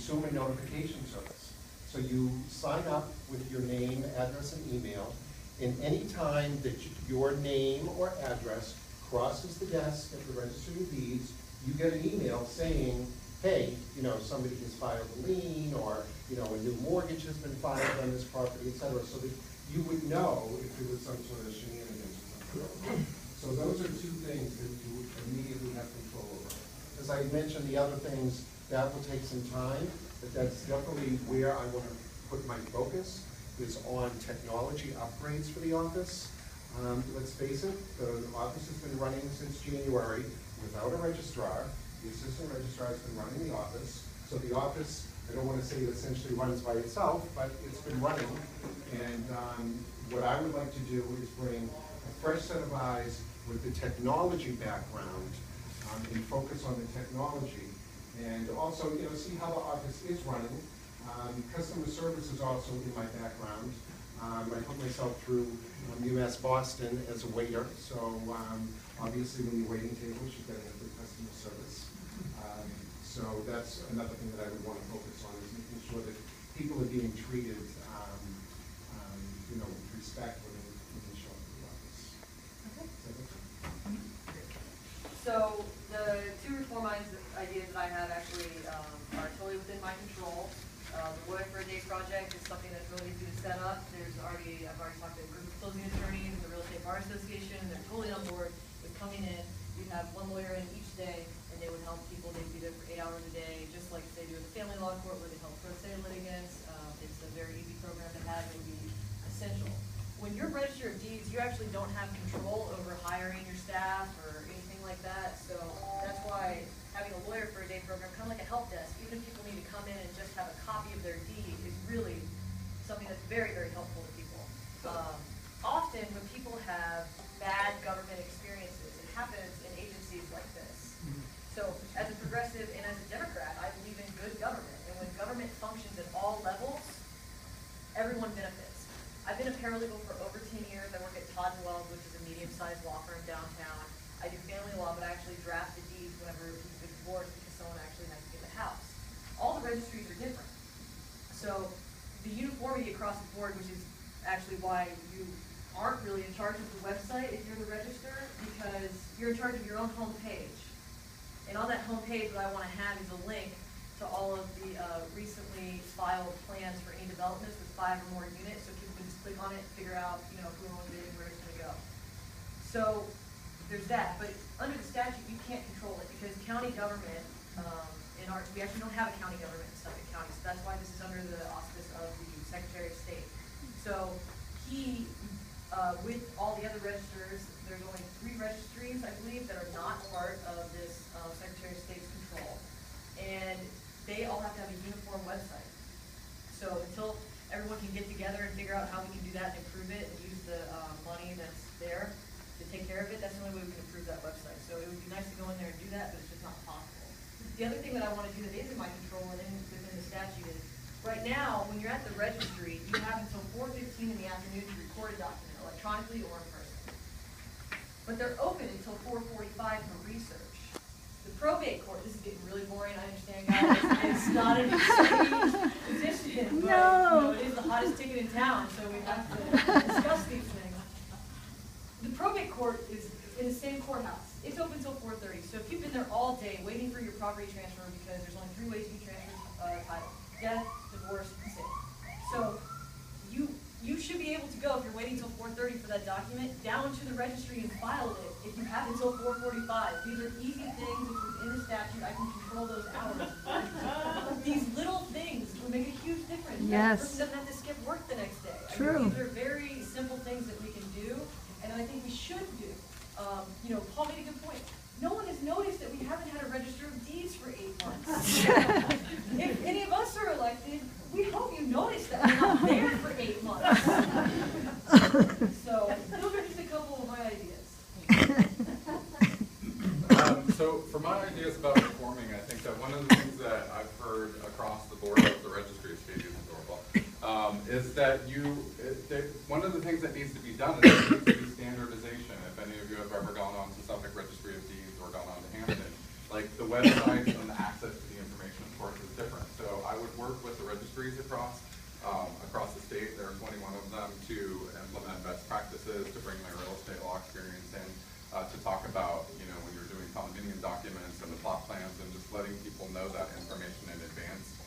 consumer notification service. So you sign up with your name, address, and email, and any time that your name or address crosses the desk at the Registry of Deeds, you get an email saying, hey, somebody has filed a lien, or, a new mortgage has been filed on this property, et cetera, so that you would know if there was some sort of shenanigans or something. So those are two things that you immediately have control over. As I mentioned, the other things, that will take some time, but that's definitely where I want to put my focus, is on technology upgrades for the office. Let's face it, the office has been running since January without a registrar. The assistant registrar has been running the office. So the office, I don't want to say it essentially runs by itself, but it's been running. And what I would like to do is bring a fresh set of eyes with the technology background and focus on the technology. And also, see how the office is running. Customer service is also in my background. I put myself through UMass Boston as a waiter, so obviously when you're waiting tables, you're getting a good customer service. So that's another thing that I would want to focus on, is making sure that people are being treated, with respect when they show up to the office. Okay. So the two reform ideas that I have actually are totally within my control. The Lawyer for a Day project is something that's really easy to set up. I've already talked to a group of closing attorneys and the Real Estate Bar Association, and they're totally on board with coming in. You'd have one lawyer in each day, and they would help people. They'd be there for 8 hours a day, just like they do in the family law court, where they help pro se litigants. It's a very easy program to have. It would be essential. When you're Register of Deeds, you actually don't have control over hiring your staff or anything like that. So that's why having a Lawyer for a Day program, kind of like a help desk, even if people need to come in and just have a copy of their deed, is really something that's very, very helpful to people. Often when people have bad government experiences, it happens in agencies like this. So as a progressive and as a Democrat, I believe in good government. And when government functions at all levels, everyone benefits. I've been a paralegal for over 10 years. I work at Todd & Wells, which is a medium-sized law firm downtown. I do family law, but I actually draft the deeds whenever people get divorced because someone actually has to get the house. All the registries are different. So the uniformity across the board, which is actually why you aren't really in charge of the website if you're the register, because you're in charge of your own home page. And on that home page, what I want to have is a link to all of the recently filed plans for any developments with 5 or more units, so people can just click on it, figure out, who owns it and where it's going to go. So there's that, but under the statute, you can't control it, because county government, we actually don't have a county government in Suffolk County, so that's why this is under the auspice of the Secretary of State. So he, with all the other registers, there's only 3 registries, I believe, that are not part of this Secretary of State's control. And they all have to have a uniform website. So until everyone can get together and figure out how we can do that and improve it and use the money that's there to take care of it, that's the only way we can improve that website. So it would be nice to go in there and do that, but it's just not possible. The other thing that I want to do that is in my control and within the statute is, right now, when you're at the registry, you have until 4:15 in the afternoon to record a document, electronically or in person. But they're open until 4:45 for research. The probate court, this is getting really boring, I understand, guys. It's not an exciting position, but it is the hottest ticket in town, so we have to discuss these things. The probate court is in the same courthouse. It's open until 4:30. So if you've been there all day waiting for your property transfer, because there's only 3 ways you can transfer title: death, divorce, and sale. So you should be able to go, if you're waiting until 4:30 for that document, down to the registry and file it if you have until 4:45. These are easy things. It's within the statute. I can control those hours. These little things will make a huge difference. Yes. That person doesn't have to skip work the next day. True. I mean, these are very simple things that we can do, and I think we should do. Paul made a good point. No one has noticed that we haven't had a Register of Deeds for 8 months. If any of us are elected, we hope you notice that we're not there for 8 months. So those are just a couple of my ideas. So for my ideas about reforming, I think that one of the things that I've heard across the board of the registry of state is that one of the things that needs to be done is there needs to be standardization. If any of you have ever gone on to Suffolk Registry of Deeds or gone on to Hampton, like the website and the access to the information, of course, is different. So I would work with the registries across the state. There are 21 of them to implement best practices, to bring their real estate law experience in, to talk about, when you're doing condominium documents and the plot plans, and just letting people know that information in advance.